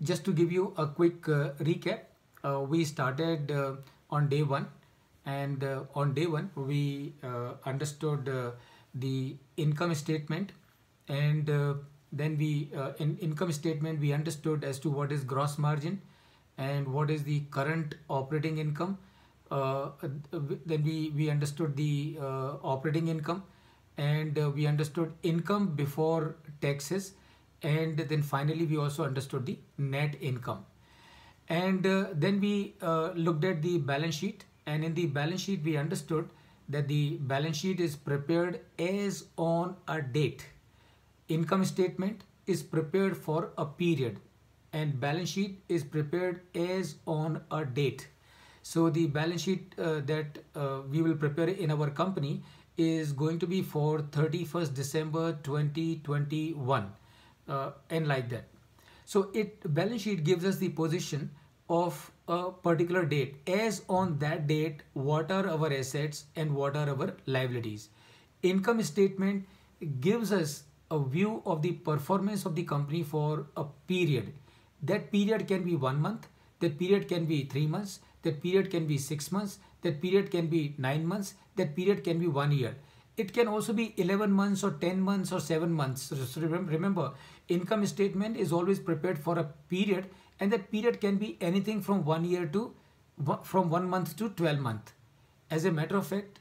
Just to give you a quick recap, we started on day one, and on day one we understood the income statement, and then we in income statement we understood as to what is gross margin and what is the current operating income. Then we understood the operating income, and we understood income before taxes, and then finally we also understood the net income. And then we looked at the balance sheet, and in the balance sheet we understood that the balance sheet is prepared as on a date. Income statement is prepared for a period, and balance sheet is prepared as on a date. So the balance sheet that we will prepare in our company is going to be for 31st December 2021, and like that. So balance sheet gives us the position of a particular date. As on that date, what are our assets and what are our liabilities? Income statement gives us a view of the performance of the company for a period. That period can be 1 month, that period can be 3 months, that period can be 6 months, that period can be 9 months, that period can be 1 year. It can also be 11 months or 10 months or 7 months. So remember, income statement is always prepared for a period, and that period can be anything from 1 year to from 1 month to 12 months. As a matter of fact,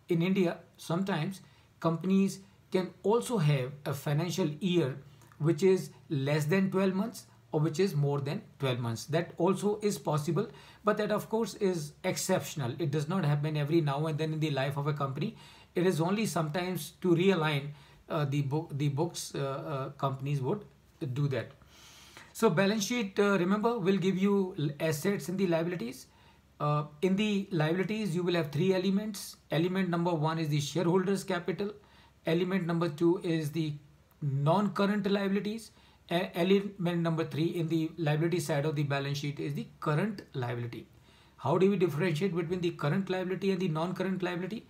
in India, sometimes companies can also have a financial year which is less than 12 months or which is more than 12 months. That also is possible, but that of course is exceptional. It does not happen every now and then in the life of a company. It is only sometimes to realign the books. Companies would do that. So balance sheet, remember, will give you assets and the liabilities. In the liabilities, you will have three elements. Element number one is the shareholders' capital. Element number two is the non-current liabilities. Element number three in the liability side of the balance sheet is the current liability. How do we differentiate between the current liability and the non-current liability?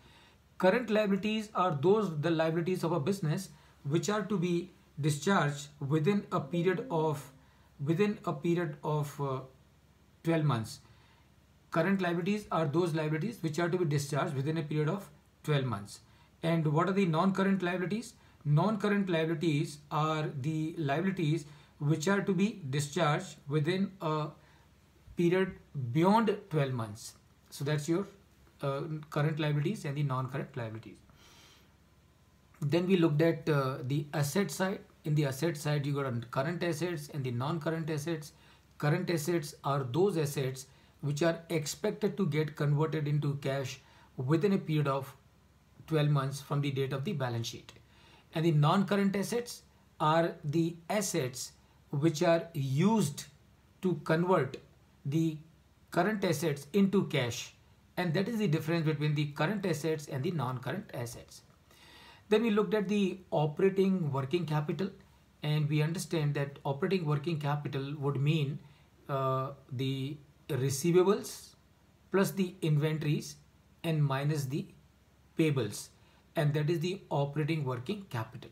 Current liabilities are the liabilities of a business which are to be discharged within a period of 12 months. Current liabilities are those liabilities which are to be discharged within a period of 12 months. And what are the non-current liabilities? Non-current liabilities are the liabilities which are to be discharged within a period beyond 12 months. So that's your current liabilities and the non-current liabilities. Then we looked at the asset side. In the asset side, you got current assets and the non-current assets. Current assets are those assets which are expected to get converted into cash within a period of 12 months from the date of the balance sheet. And the non-current assets are the assets which are used to convert the current assets into cash. And that is the difference between the current assets and the non-current assets. Then we looked at the operating working capital, and we understand that operating working capital would mean the receivables plus the inventories and minus the payables, and that is the operating working capital.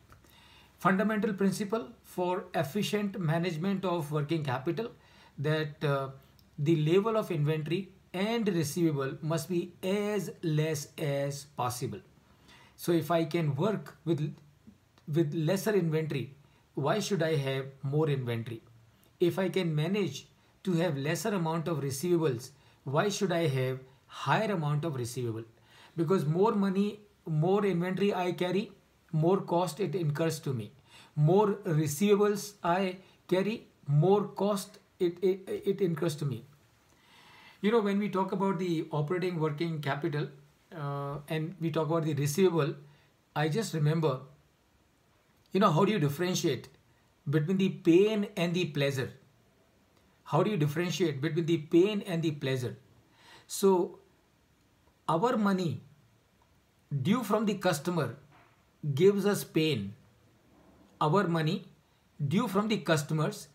Fundamental principle for efficient management of working capital, that the level of inventory and receivable must be as less as possible. So if I can work with lesser inventory, why should I have more inventory? If I can manage to have lesser amount of receivables, why should I have higher amount of receivable? Because more money, more inventory I carry, more cost it incurs to me. More receivables I carry, more cost it incurs to me. You know, when we talk about the operating working capital and we talk about the receivable, I just remember, you know, how do you differentiate between the pain and the pleasure? How do you differentiate between the pain and the pleasure? So our money due from the customer gives us pain. Our money due from the customers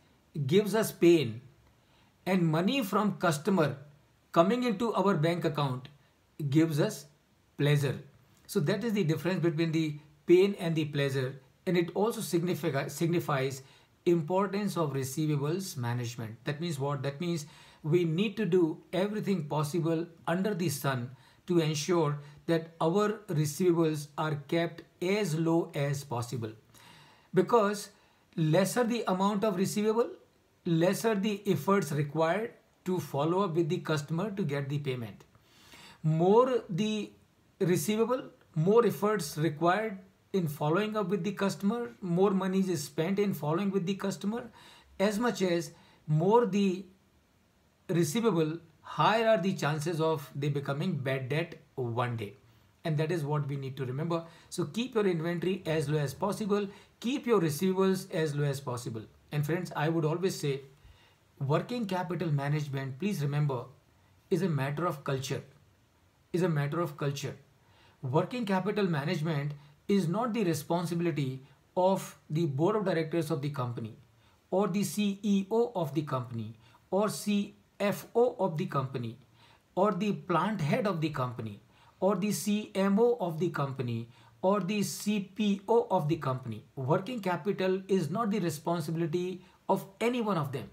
gives us pain. And money from customer coming into our bank account gives us pleasure. So that is the difference between the pain and the pleasure. And it also signifies importance of receivables management. That means what? That means we need to do everything possible under the sun to ensure that our receivables are kept as low as possible. Because lesser the amount of receivable, lesser the efforts required to follow up with the customer to get the payment. More the receivable, more efforts required in following up with the customer, more money is spent in following with the customer. As much as more the receivable, higher are the chances of they becoming bad debt one day. And that is what we need to remember. So keep your inventory as low as possible, keep your receivables as low as possible. And friends, I would always say working capital management, please remember, is a matter of culture. Is a matter of culture. Working capital management is not the responsibility of the board of directors of the company or the CEO of the company or CFO of the company or the plant head of the company or the CMO of the company or the CPO of the company. Working capital is not the responsibility of any one of them.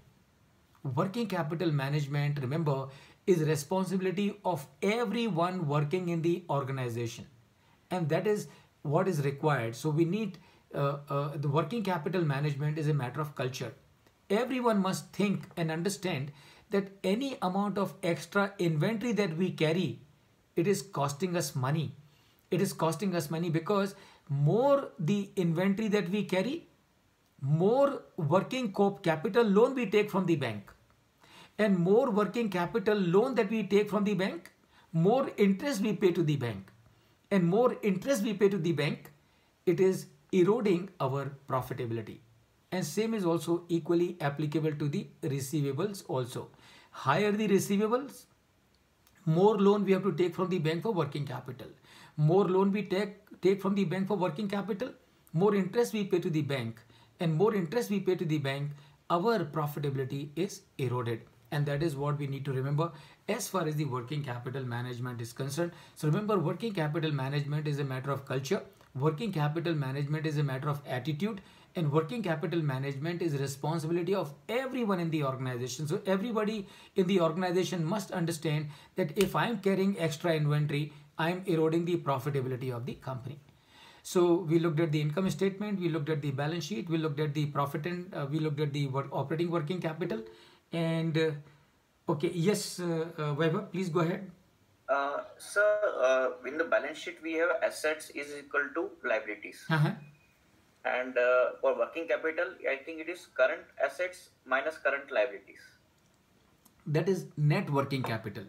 Working capital management, remember, is responsibility of everyone working in the organization, and that is what is required. So we need the working capital management is a matter of culture. Everyone must think and understand that any amount of extra inventory that we carry, it is costing us money. It is costing us money because more the inventory that we carry, more working capital loan we take from the bank. And more working capital loan that we take from the bank, more interest we pay to the bank. And more interest we pay to the bank, it is eroding our profitability. And same is also equally applicable to the receivables also. Higher the receivables, more loan we have to take from the bank for working capital. More loan we take from the bank for working capital, more interest we pay to the bank. And more interest we pay to the bank, our profitability is eroded. And that is what we need to remember as far as the working capital management is concerned. So remember, working capital management is a matter of culture. Working capital management is a matter of attitude. And working capital management is responsibility of everyone in the organization. So everybody in the organization must understand that if I am carrying extra inventory, I am eroding the profitability of the company. So we looked at the income statement, we looked at the balance sheet, we looked at the profit, and we looked at the operating working capital. And okay, yes, Vaibhav, please go ahead. Sir, in the balance sheet we have assets is equal to liabilities. And for working capital, I think it is current assets minus current liabilities. That is net working capital.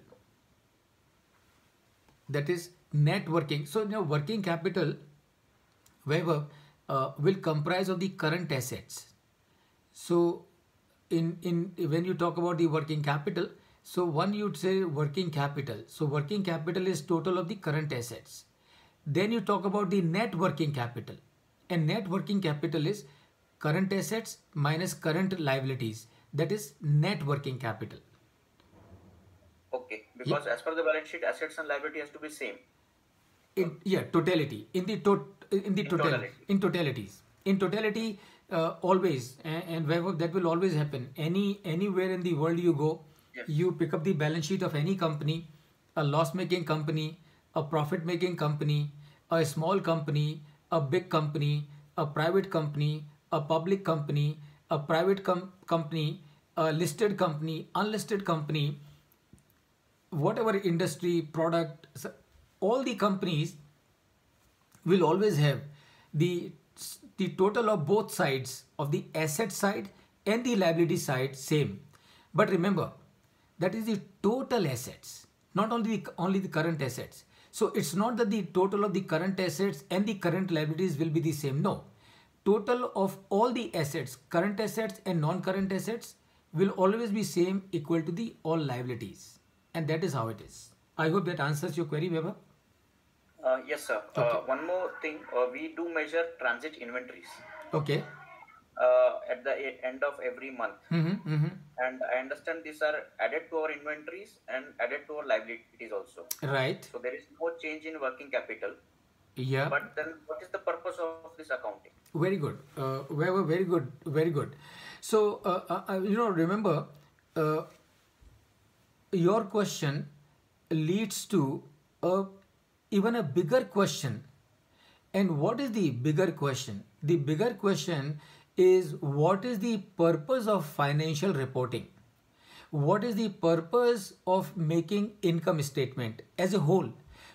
That is net working. So now working capital, Vaibhav, will comprise of the current assets. So in when you talk about the working capital, so one you'd say working capital. So working capital is total of the current assets. Then you talk about the net working capital. And net working capital is current assets minus current liabilities. That is net working capital. Okay, because as per the balance sheet, assets and liability has to be same. Totality. In totality, always, and Vaibhav, that will always happen. Anywhere in the world you go, Yes. You pick up the balance sheet of any company, a loss-making company, a profit-making company, a small company, a big company, a private company, a public company, a private company, a listed company, unlisted company, whatever industry, product, all the companies will always have the total of both sides of the asset side and the liability side same. But remember, that is the total assets, not only the current assets. So it's not that the total of the current assets and the current liabilities will be the same. No. Total of all the assets, current assets and non-current assets, will always be same, equal to the all liabilities. And that is how it is. I hope that answers your query, Vaibhav. Yes, sir. Okay. One more thing, we do measure transit inventories Okay. at the end of every month. And I understand these are added to our inventories and added to our liabilities also. Right. So there is no change in working capital. Yeah. But then what is the purpose of this accounting? Very good. Very good. Very good. So, remember, uh, your question leads to even a bigger question. And what is the bigger question? The bigger question is, what is the purpose of financial reporting? What is the purpose of making income statement as a whole?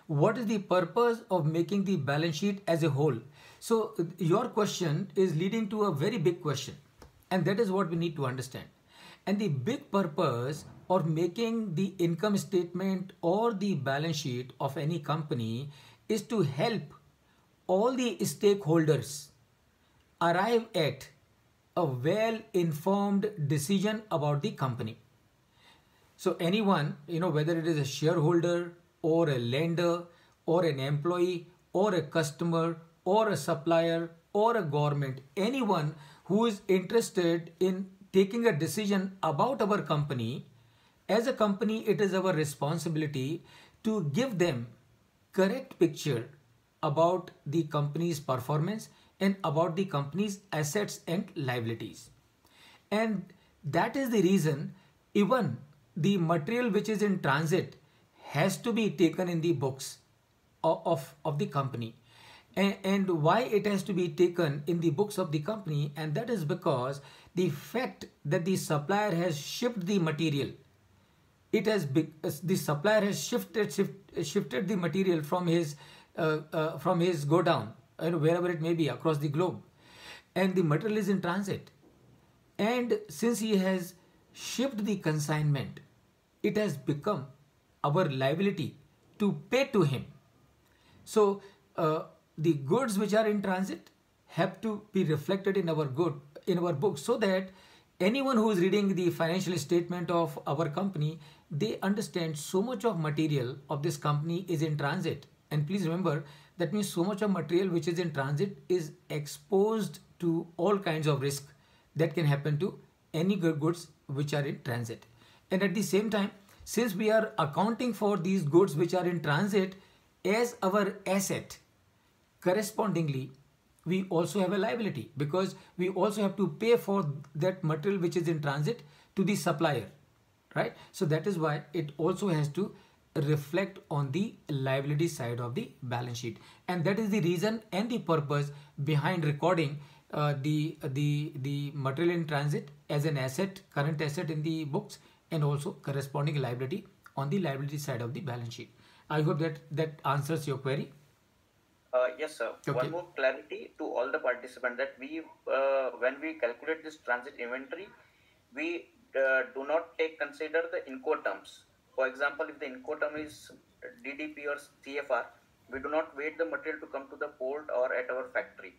What is the purpose of making the balance sheet as a whole? So your question is leading to a very big question, and that is what we need to understand. And the big purpose of making the income statement or the balance sheet of any company is to help all the stakeholders arrive at a well informed decision about the company. So anyone, whether it is a shareholder or a lender or an employee or a customer or a supplier or a government, anyone who is interested in taking a decision about our company, as a company, it is our responsibility to give them correct picture about the company's performance and about the company's assets and liabilities. And that is the reason even the material which is in transit has to be taken in the books of the company. And why it has to be taken in the books of the company, and that is because the fact that the supplier has shipped the material, the supplier has shifted the material from his godown, wherever it may be across the globe, and the material is in transit. And since he has shipped the consignment, it has become our liability to pay to him. So the goods which are in transit have to be reflected in our books, so that anyone who is reading the financial statement of our company, they understand so much of material of this company is in transit. And please remember, that means so much of material which is in transit is exposed to all kinds of risk that can happen to any goods which are in transit. And at the same time, since we are accounting for these goods which are in transit as our asset, correspondingly we also have a liability, because we also have to pay for that material which is in transit to the supplier, right? So that is why it also has to reflect on the liability side of the balance sheet. And that is the reason and the purpose behind recording the material in transit as an asset, current asset in the books, and also corresponding liability on the liability side of the balance sheet. I hope that answers your query. Yes, sir. Okay. One more clarity to all the participants, that when we calculate this transit inventory, we do not consider the Incoterms. For example, if the Incoterm is DDP or CFR, we do not wait the material to come to the port or at our factory.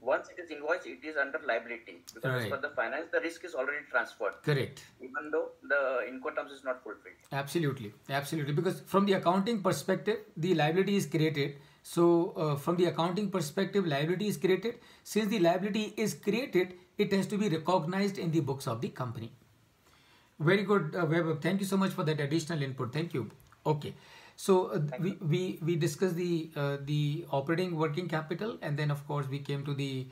Once it is invoiced, it is under liability, because as per the finance, the risk is already transferred. Correct. Even though the Incoterms is not fulfilled. Absolutely. Because from the accounting perspective, the liability is created. So from the accounting perspective, liability is created. Since the liability is created, it has to be recognized in the books of the company. Very good, Vaibhav. Thank you so much for that additional input. Thank you. Okay. So we discussed the operating working capital, and then of course we came to the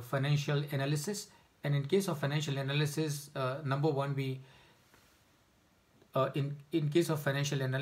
financial analysis. And in case of financial analysis, number one, in case of financial analysis,